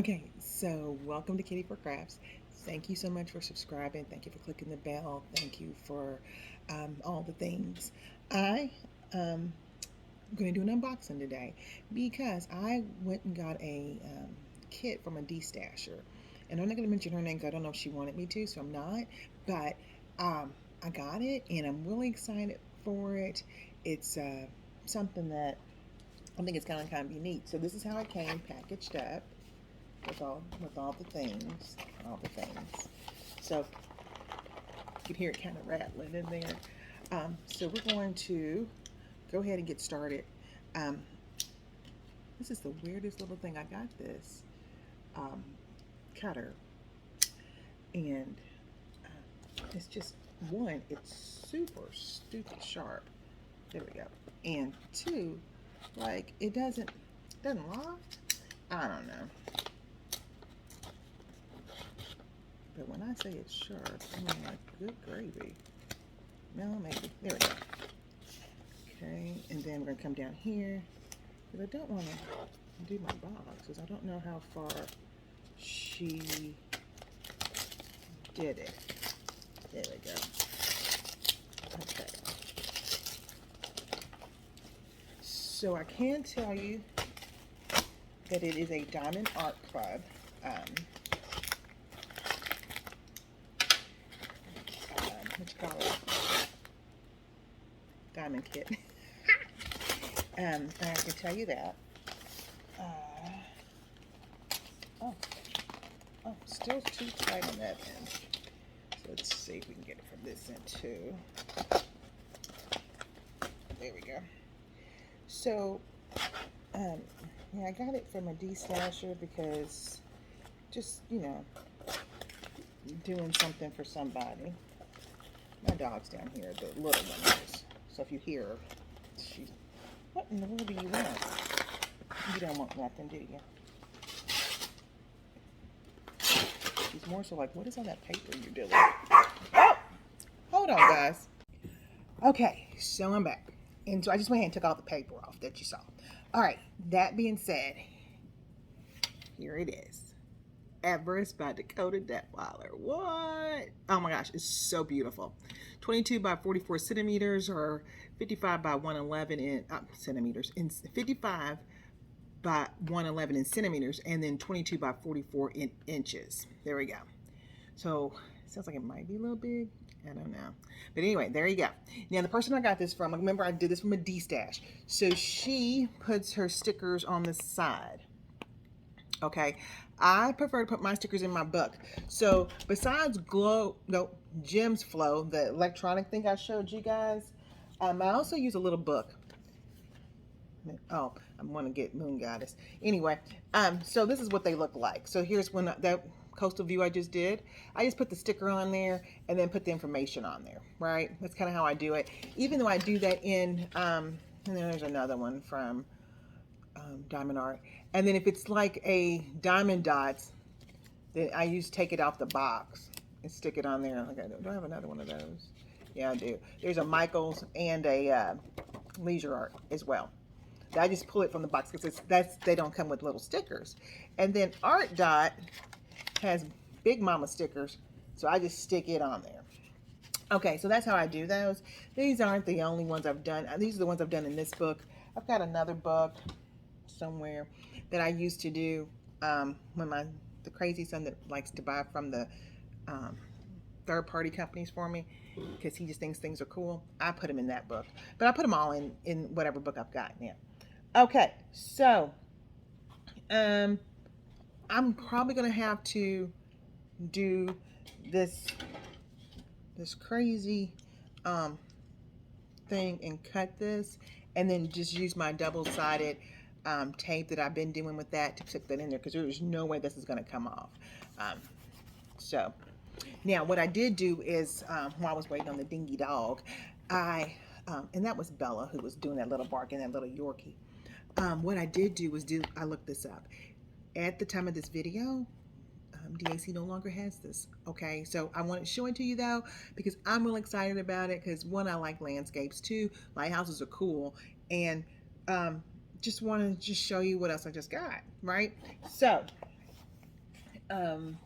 Okay, so welcome to Kitty for Crafts. Thank you so much for subscribing. Thank you for clicking the bell. Thank you for all the things. I'm going to do an unboxing today because I went and got a kit from a destasher. And I'm not going to mention her name because I don't know if she wanted me to, so I'm not. But I got it and I'm really excited for it. It's something that I think it's kind of unique. So this is how it came packaged up with all the things. So you can hear it kind of rattling in there. So we're going to go ahead and get started. Um, this is the weirdest little thing. I got this um, cutter, and it's just one. It's super stupid sharp. There we go. And two, like it doesn't lock. I don't know. But when I say it's sharp, I mean like good gravy. No, maybe. There we go. Okay, and then we're going to come down here. Because I don't want to do my box because I don't know how far she did it. There we go. Okay. So I can tell you that it is a Diamond Art Club. What you call it? Diamond kit. I can tell you that. Oh, still too tight on that end. So let's see if we can get it from this end too. There we go. So, yeah, I got it from a destasher because just, doing something for somebody. My dog's down here, the little one is. So if you hear her, she's, what in the world do you want? You don't want nothing, do you? She's more so like, what is on that paper you're doing? Oh! Hold on, guys. Okay, so I'm back. And so I just went ahead and took all the paper off that you saw. All right, that being said, here it is. Everest by Dakota Daetwiler. What? Oh my gosh, it's so beautiful. 22 by 44 centimeters or 55 by 111 in centimeters. In 55 by 111 in centimeters, and then 22 by 44 in inches. There we go. So it sounds like it might be a little big. I don't know. But anyway, there you go. Now, the person I got this from, remember I did this from a D-stash. So she puts her stickers on the side. Okay. I prefer to put my stickers in my book. So besides Gems Flow, the electronic thing I showed you guys, I also use a little book. Oh, I want to get Moon Goddess. Anyway, so this is what they look like. So here's when that coastal view I just did. I just put the sticker on there and then put the information on there, right? That's kind of how I do it. Even though I do that in, and then there's another one from Diamond Art. And then if it's like a diamond dots, then I take it off the box and stick it on there. Okay, do I have another one of those? Yeah, I do. There's a Michaels and a Leisure Art as well. I just pull it from the box because they don't come with little stickers. And then Art Dot has Big Mama stickers, so I just stick it on there. Okay, so that's how I do those. These aren't the only ones I've done. These are the ones I've done in this book. I've got another book somewhere that I used to do when the crazy son that likes to buy from the third-party companies for me because he just thinks things are cool. I put them in that book, but I put them all in whatever book I've got now. Okay, so I'm probably gonna have to do this crazy thing and cut this, and then just use my double-sided tape that I've been doing with that to stick that in there because there's no way this is gonna come off. So now what I did do is while I was waiting on the dingy dog, and that was Bella who was doing that little bark and that little Yorkie. What I did do was I looked this up. At the time of this video, DAC no longer has this. Okay, so I want to show it to you though because I'm really excited about it because one, I like landscapes, two, lighthouses are cool, and just want to show you what else I just got, right? So I don't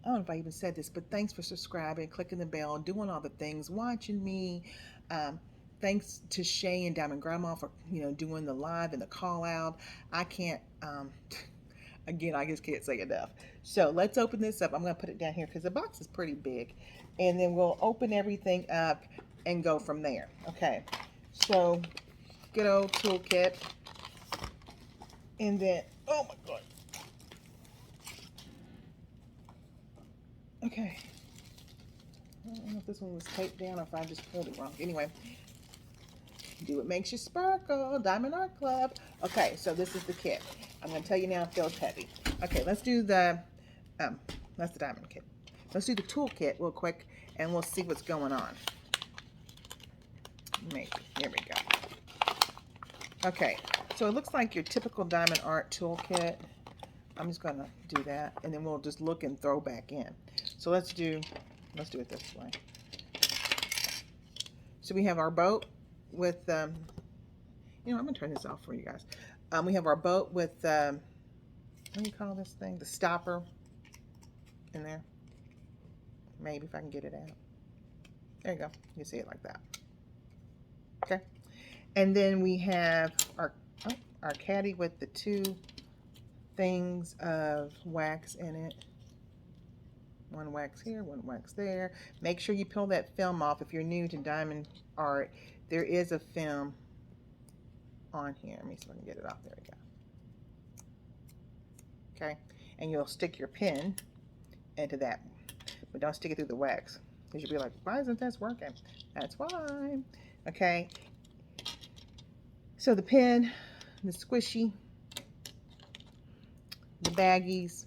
know if I even said this, but thanks for subscribing, clicking the bell, doing all the things, watching me. Um, Thanks to Shay and Diamond Grandma for doing the live and the call out. I can't. Again, I just can't say enough. So let's open this up. I'm going to put it down here because the box is pretty big, and then we'll open everything up and go from there. Okay. So good old toolkit, and then oh my god. Okay. I don't know if this one was taped down or if I just pulled it wrong. Anyway, do what makes you sparkle. Diamond Art Club. Okay, so this is the kit. I'm going to tell you now it feels heavy. Okay, let's do the, that's the diamond kit. Let's do the tool kit real quick and we'll see what's going on. Maybe. Here we go. Okay, so it looks like your typical diamond art toolkit. I'm just going to do that and then we'll just look and throw back in. So let's do it this way. So we have our boat with, I'm going to turn this off for you guys. We have our boat with, what do you call this thing? The stopper in there. Maybe if I can get it out. There you go. You see it like that. Okay. And then we have our caddy with the two things of wax in it. One wax here, one wax there. Make sure you peel that film off. If you're new to diamond art, there is a film on here. Let me see if I can get it off. There we go. Okay, and you'll stick your pin into that, but don't stick it through the wax because you'll be like, why isn't this working? That's why. Okay, so the pin, the squishy, the baggies,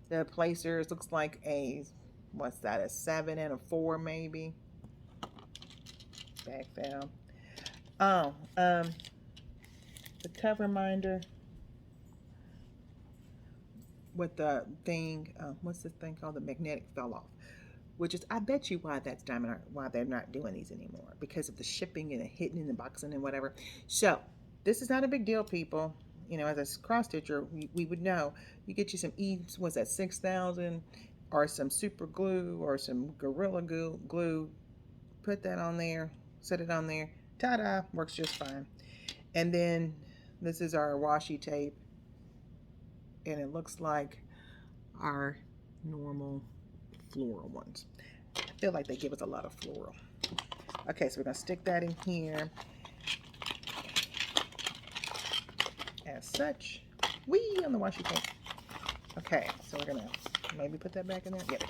the placers, looks like a, what's that, a 7 and a 4 maybe. Back down. Oh, the cover minder with the thing, what's this thing called? The magnetic fell off, which is, I bet you why that's diamond art, why they're not doing these anymore, because of the shipping and the hidden in the boxing and whatever. So this is not a big deal, people. As a cross stitcher, we would know. You get you some what's that, 6,000, or some super glue or some Gorilla glue. Put that on there, set it on there. Ta-da, works just fine. And then this is our washi tape, and it looks like our normal floral ones. I feel like they give us a lot of floral. Okay, so we're gonna stick that in here as such. Whee, on the washi tape. Okay, so we're gonna maybe put that back in there. Yeah, there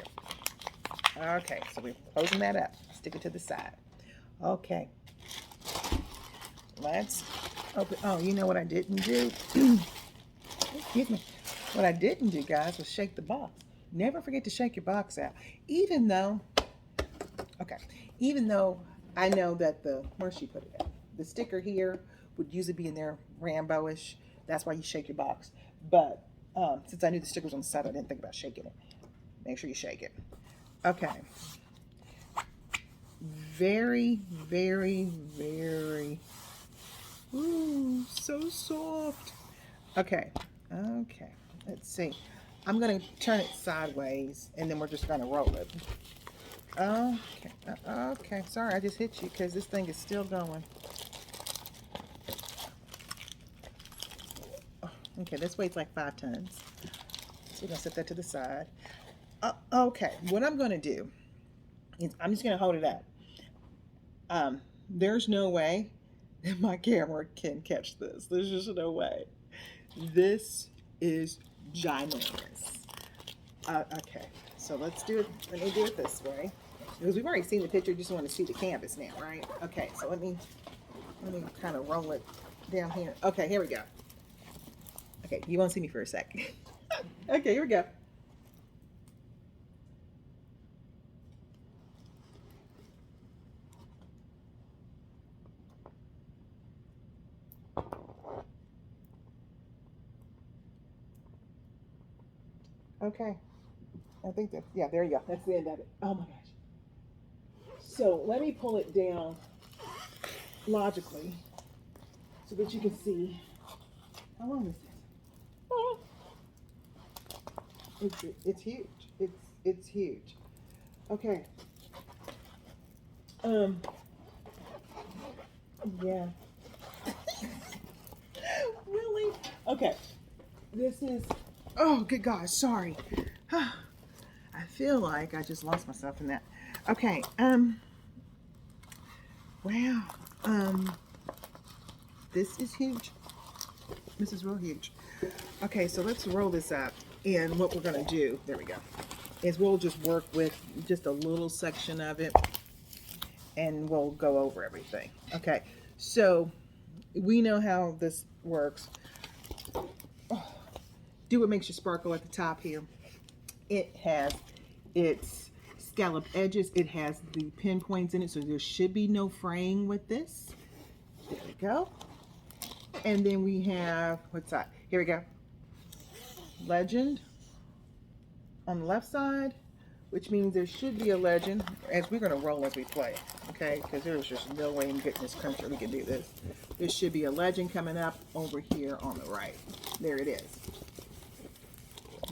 we go. Okay, so we're closing that up. Stick it to the side. Okay. Let's open. Oh, you know what I didn't do? Excuse me. What I didn't do, guys, was shake the box. Never forget to shake your box out. Even though I know that where she put it at? The sticker here would usually be in there Rambo-ish. That's why you shake your box. But since I knew the sticker was on the side, I didn't think about shaking it. Make sure you shake it. Okay. Very, very, very, ooh, so soft. Okay. Let's see. I'm going to turn it sideways, and then we're just going to roll it. Okay. Sorry, I just hit you because this thing is still going. Okay, this weighs like 5 tons. So we're going to set that to the side. Okay, what I'm going to do is I'm just going to hold it up. There's no way that my camera can catch this. There's just no way. This is ginormous. Okay, so let's do it. Let me do it this way because we've already seen the picture. Just want to see the canvas now, right? Okay, so let me kind of roll it down here. Okay, here we go. Okay, you won't see me for a second. Okay, here we go. Okay, I think that, yeah, there you go. That's the end of it. Oh my gosh. So let me pull it down logically so that you can see how long this is. Oh, It's huge. It's huge. Okay. Yeah. Really? Okay. This is. Oh, good God. Sorry. I feel like I just lost myself in that. Okay. Wow. This is huge. This is real huge. Okay, so let's roll this up. And what we're gonna do, there we go, is we'll just work with just a little section of it and we'll go over everything. Okay, so we know how this works. Do what makes you sparkle at the top here. It has its scallop edges. It has the pinpoints in it, so there should be no fraying with this. There we go. And then we have, what's that? Here we go. Legend on the left side, which means there should be a legend, as we're going to roll as we play, okay? Because there's just no way in goodness country we can do this. There should be a legend coming up over here on the right. There it is.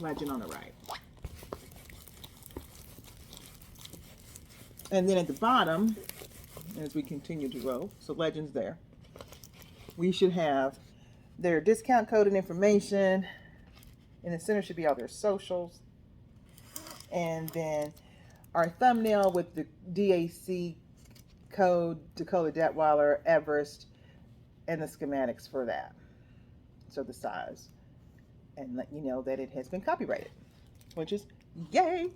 Legend on the right. And then at the bottom, as we continue to roll, so legend's there, we should have their discount code and information. In the center should be all their socials. And then our thumbnail with the DAC code, Dakota, Daetwiler, Everest, and the schematics for that. So the size. And let you know that it has been copyrighted, which is yay.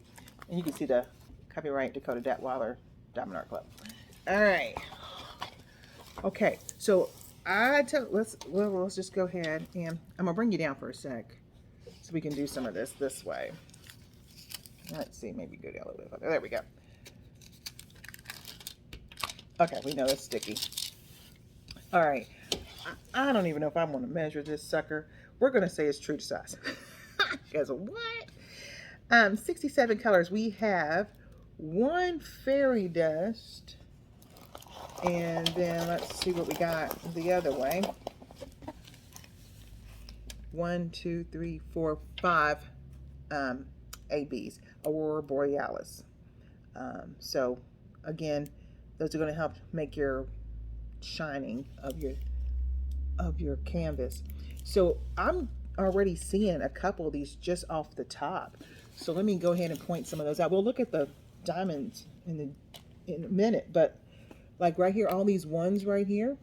And you can see the copyright Dakota, Daetwiler, Diamond Art Club. All right. Okay, so let's just go ahead and I'm gonna bring you down for a sec so we can do some of this way. Let's see, maybe go down a little bit further. There we go. Okay, we know it's sticky. All right, I don't even know if I want to measure this sucker. We're gonna say it's true to size. Because what? 67 colors. We have one fairy dust. And then let's see what we got the other way. 1, 2, 3, 4, 5 ABs, Aurora Borealis. So again, those are going to help make your shining of your canvas. So I'm already seeing a couple of these just off the top. So let me go ahead and point some of those out. We'll look at the diamonds in a minute, but like right here, all these ones right here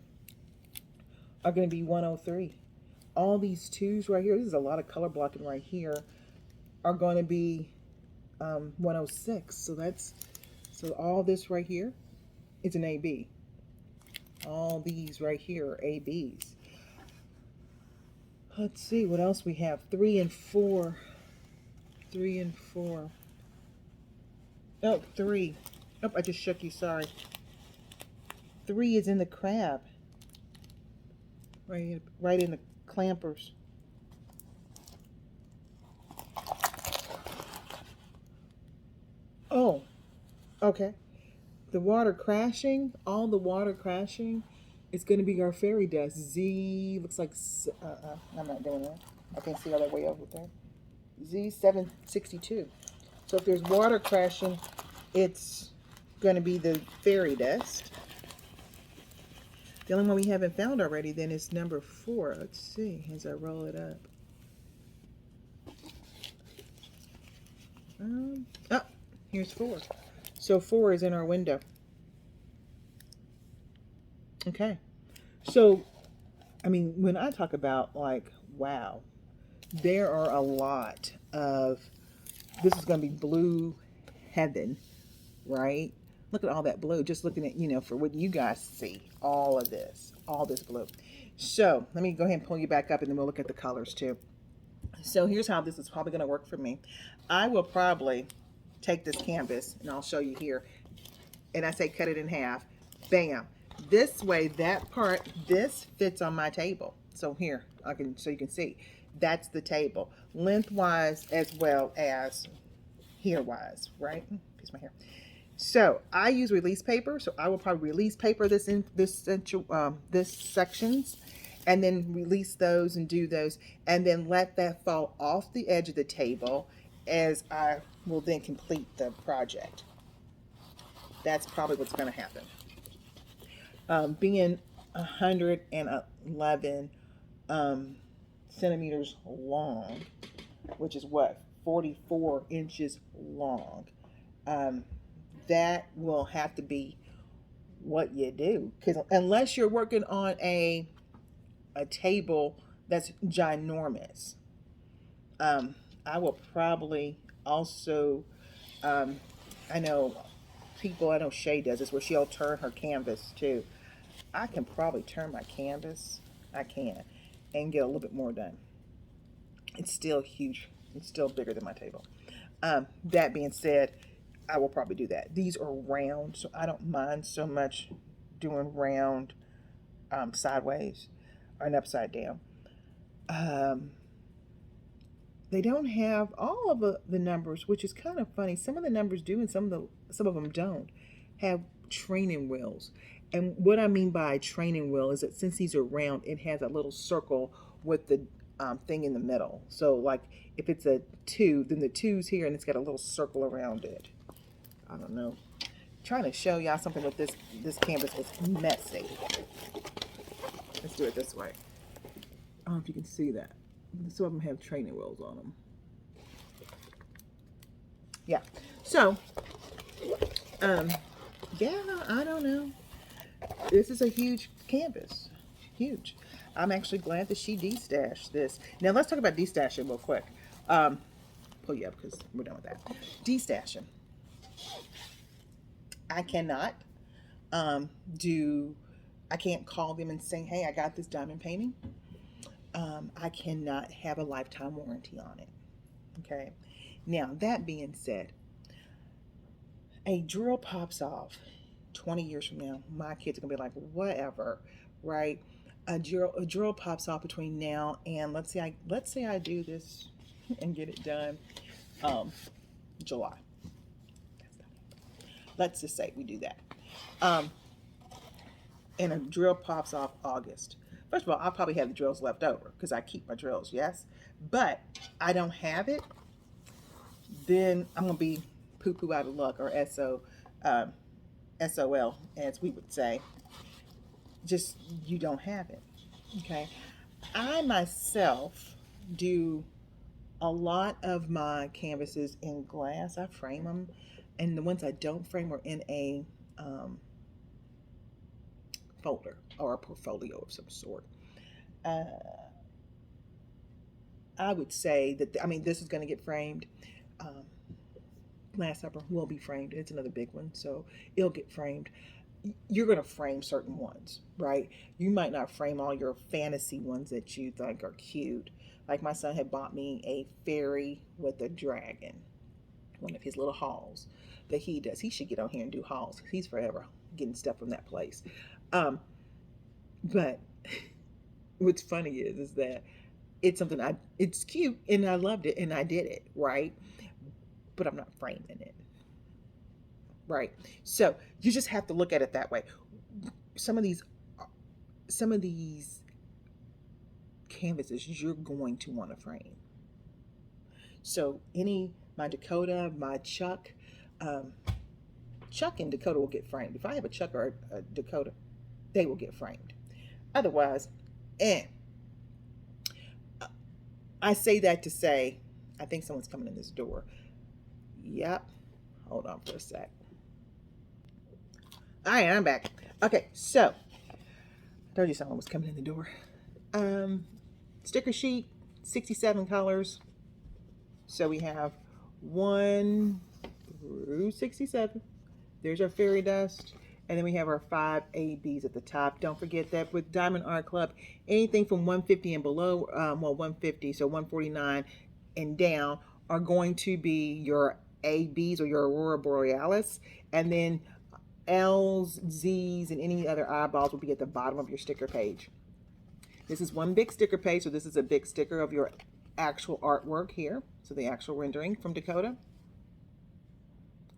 are going to be 103. All these twos right here, this is a lot of color blocking right here, are going to be 106. So all this right here is an AB. All these right here are ABs. Let's see what else we have. 3 and 4. 3 and 4. Oh, 3. Oh, I just shook you, sorry. 3 is in the crab. Right in the clampers. Oh, okay. The water crashing, all the water crashing, is going to be our fairy dust. Z looks like, I'm not doing that. I can see all that way over there. Z762. So if there's water crashing, it's going to be the fairy dust. The only one we haven't found already then is number 4. Let's see as I roll it up. Here's 4. So 4 is in our window. Okay. So, I mean, when I talk about like, wow, there are a lot of, this is going to be blue heaven, right? Look at all that blue, just looking at, you know, for what you guys see, all this blue. So let me go ahead and pull you back up and then we'll look at the colors too. So here's how this is probably going to work for me. I will probably take this canvas and I'll show you here. And I say cut it in half. Bam. This way, that part, this fits on my table. So here, so you can see, that's the table. Lengthwise as well as here-wise, right? Piece my hair. So I use release paper, so I will probably release paper this sections, and then release those and do those, and then let that fall off the edge of the table, as I will then complete the project. That's probably what's going to happen. Being 111 centimeters long, which is what, 44 inches long. That will have to be what you do, because unless you're working on a table that's ginormous, I will probably also, I know I know Shay does this where she'll turn her canvas too. I can probably turn my canvas, I can, and get a little bit more done. It's still huge. It's still bigger than my table. That being said, I will probably do that. These are round, so I don't mind so much doing round, sideways or an upside down. Um, they don't have all of the numbers, which is kind of funny. Some of the numbers do, and some of them don't have training wheels. And what I mean by training wheel is that since these are round, it has a little circle with the thing in the middle. So like if it's a 2, then the 2's here, and it's got a little circle around it. I don't know. Trying to show y'all something with this canvas is messy. Let's do it this way. I don't know if you can see that. Some of them have training wheels on them. Yeah. So, yeah, I don't know. This is a huge canvas. Huge. I'm actually glad that she destashed this. Now, let's talk about destashing real quick. Pull you up because we're done with that. Destashing. I cannot I can't call them and say, hey, I got this diamond painting. I cannot have a lifetime warranty on it. Okay. Now, that being said, a drill pops off 20 years from now. My kids are going to be like, whatever, right? A drill pops off between now and let's say I do this and get it done July. Let's just say we do that. And a drill pops off August. First of all, I'll probably have the drills left over because I keep my drills, yes. But I don't have it, then I'm going to be poo-poo out of luck, or SOL, as we would say. Just, you don't have it, okay? I myself do a lot of my canvases in glass. I frame them, and the ones I don't frame are in a folder or a portfolio of some sort. I would say that, this is going to get framed. Last Supper will be framed. It's another big one, so it'll get framed. You're going to frame certain ones, right? You might not frame all your fantasy ones that you think are cute. Like my son had bought me a fairy with a dragon, one of his little hauls that he does. He should get on here and do hauls. He's forever getting stuff from that place. But what's funny is that it's something it's cute and I loved it and I did it, right? But I'm not framing it, right? So you just have to look at it that way. Some of these canvases you're going to want to frame. So my Dakota, my Chuck and Dakota will get framed. If I have a Chuck or a Dakota, they will get framed. Otherwise, I say that to say, I think someone's coming in this door. Yep. Hold on for a sec. All right, I'm back. Okay, so I told you someone was coming in the door. Sticker sheet, 67 colors. So we have 1 through 67. There's our fairy dust. And then we have our 5 ABs at the top. Don't forget that with Diamond Art Club, anything from 150 and below, 150, so 149 and down, are going to be your ABs or your Aurora Borealis. And then L's, Z's, and any other eyeballs will be at the bottom of your sticker page. This is one big sticker page, so this is a big sticker of your actual artwork here. So the actual rendering from Dakota.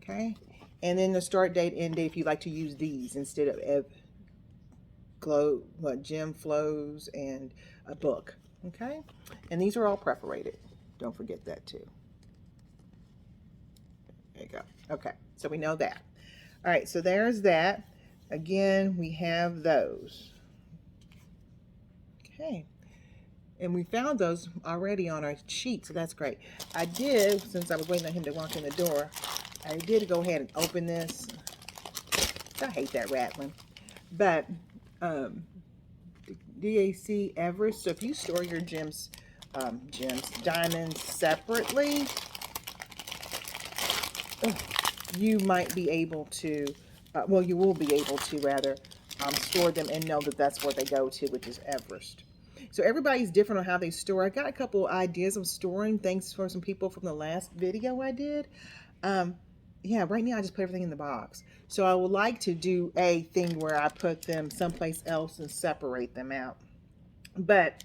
Okay. And then the start date, end date, if you like to use these instead of gem flows and a book. Okay. And these are all perforated. Don't forget that too. There you go. Okay, so we know that. All right, so there's that. Again, we have those. Okay, and we found those already on our sheet, so that's great. I did, since I was waiting on him to walk in the door, I did go ahead and open this. I hate that rattling. But DAC Everest, so if you store your diamonds separately, you might be able to, well, you will be able to rather store them and know that that's where they go to, which is Everest. So everybody's different on how they store. I got a couple ideas of storing. Thanks for some people from the last video I did. Yeah, right now I just put everything in the box. So I would like to do a thing where I put them someplace else and separate them out. But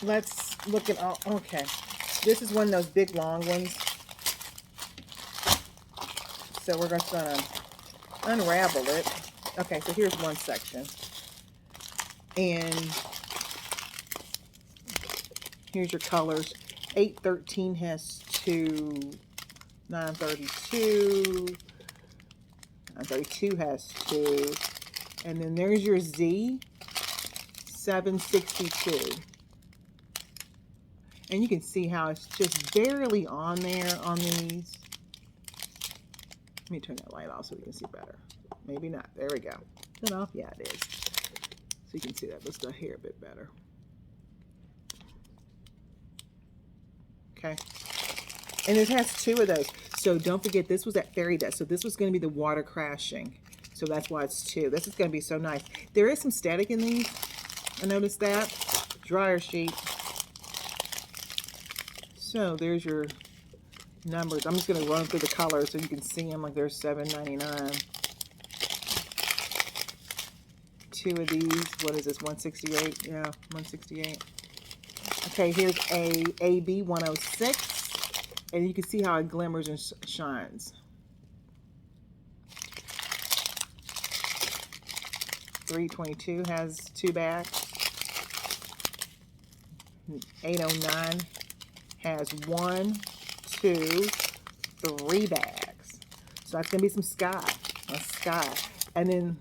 let's look at all. Okay, this is one of those big long ones. So we're just gonna unravel it. Okay, so here's one section. And here's your colors. 813 has 2. 932. 932 has 2. And then there's your Z. 762. And you can see how it's just barely on there on these. Let me turn that light off so we can see better. Maybe not. There we go. Turn it off? Yeah, it is. So you can see that looks here a bit better. Okay. And it has 2 of those. So don't forget, this was at fairy dust. So this was going to be the water crashing. So that's why it's 2. This is going to be so nice. There is some static in these. I noticed that. Dryer sheet. So there's your numbers. I'm just going to run through the colors so you can see them. Like there's $7.99. 2 of these. What is this? 168. Yeah, 168. Okay, here's a AB 106. And you can see how it glimmers and shines. 322 has 2 bags. 809 has 1, 2, 3 bags. So that's gonna be some sky. That's sky. And then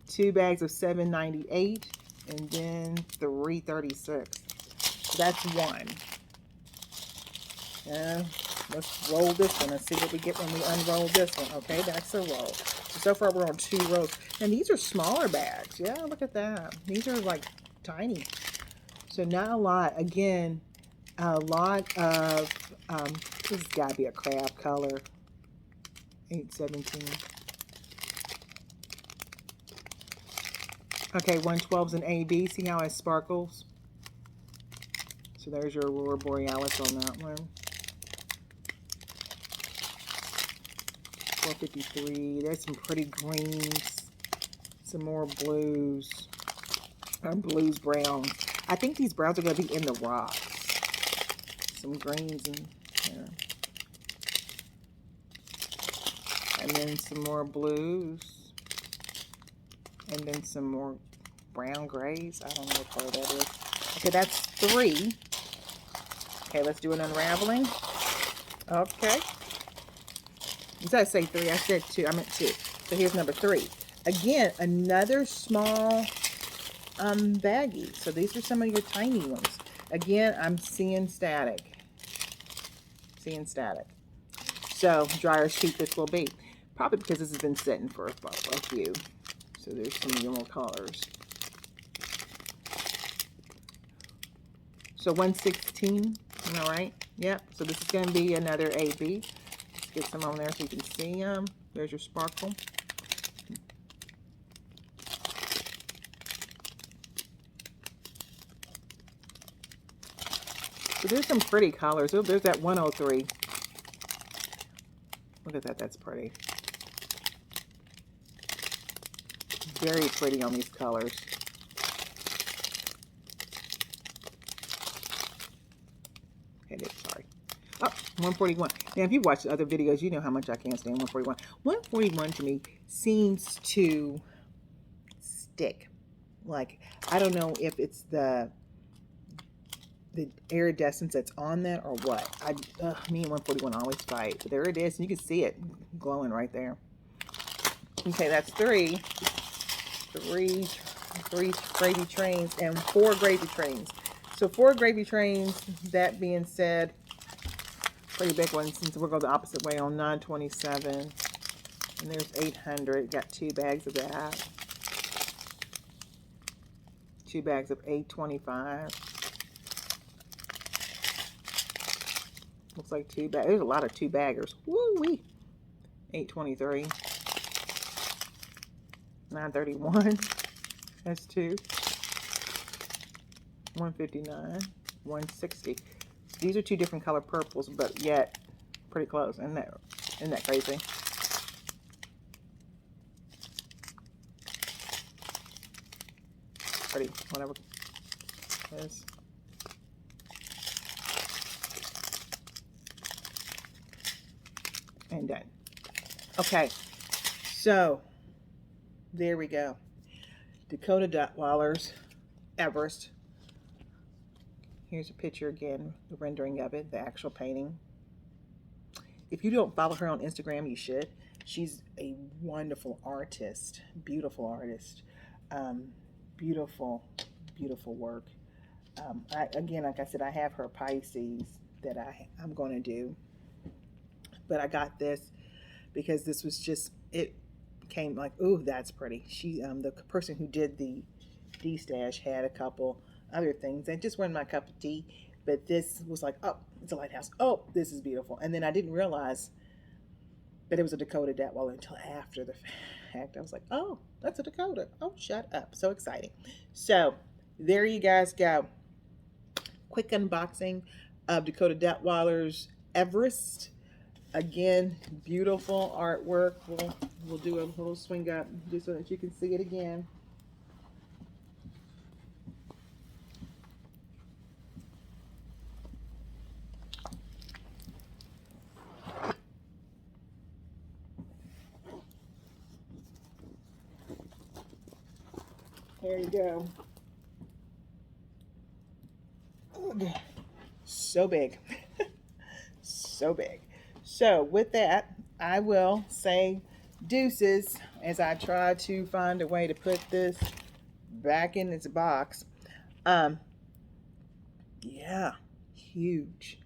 2 bags of 798 and then 336. So that's 1. Yeah, let's roll this one and see what we get when we unroll this one. Okay, that's a roll. So far we're on 2 rolls. And these are smaller bags. Yeah, look at that. These are like tiny. So not a lot. Again, a lot of, this has got to be a crab color. 817. Okay, 112's an AB. See how it sparkles? So there's your Aurora Borealis on that one. 453. There's some pretty greens. Some more blues. Or blues, browns. I think these browns are going to be in the rocks. Some greens in there. And then some more blues. And then some more brown grays. I don't know what color that is. Okay, that's 3. Okay, let's do an unraveling. Okay. Did I say 3? I said 2. I meant 2. So here's number 3. Again, another small baggie. So these are some of your tiny ones. Again, I'm seeing static. Seeing static. So dryer sheet this will be. Probably because this has been sitting for a few. So there's some of your more colors. So 116. Am I right? Yep. So this is going to be another AB. Let's get some on there so you can see them. There's your sparkle. So there's some pretty colors. Oh, there's that 103. Look at that. That's pretty. Very pretty on these colors. Okay, sorry. Oh, 141. Now, if you watch other videos, you know how much I can't stand 141. 141 to me seems to stick. Like, I don't know if it's the the iridescence that's on that or what. Me and 141 always fight. But there it is. And you can see it glowing right there. Okay, that's three gravy trains and 4 gravy trains. So 4 gravy trains, that being said, pretty big one since we're going the opposite way on 927. And there's 800. Got 2 bags of that. 2 bags of 825. Looks like 2 bags. There's a lot of 2 baggers. Woo-wee. 823. 931. That's 2. 159. 160. These are 2 different color purples, but yet pretty close. Isn't that crazy? Pretty, whatever it is. And done. Okay, so there we go. Dakota Daetwiler's Everest. Here's a picture again, the rendering of it, the actual painting. If you don't follow her on Instagram, you should. She's a wonderful artist, beautiful artist. Beautiful, beautiful work. Again, like I said, I have her Pisces that I'm going to do. But I got this because this was just, it came like, ooh, that's pretty. She, the person who did the D-stash had a couple other things that just weren't my cup of tea. But this was like, oh, it's a lighthouse. Oh, this is beautiful. And then I didn't realize that it was a Dakota Daetwiler until after the fact. I was like, oh, that's a Dakota. Oh, shut up. So exciting. So there you guys go. Quick unboxing of Dakota Daetwiler's Everest. Again, beautiful artwork. We'll do a little swing up just so that you can see it again. There you go. So big. So big. So with that, I will say deuces as I try to find a way to put this back in its box. Yeah, huge.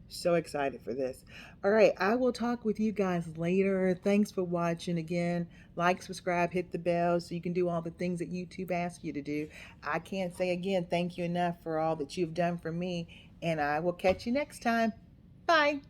So excited for this. All right, I will talk with you guys later. Thanks for watching again. Like, subscribe, hit the bell so you can do all the things that YouTube asks you to do. I can't say again thank you enough for all that you've done for me, and I will catch you next time. Bye.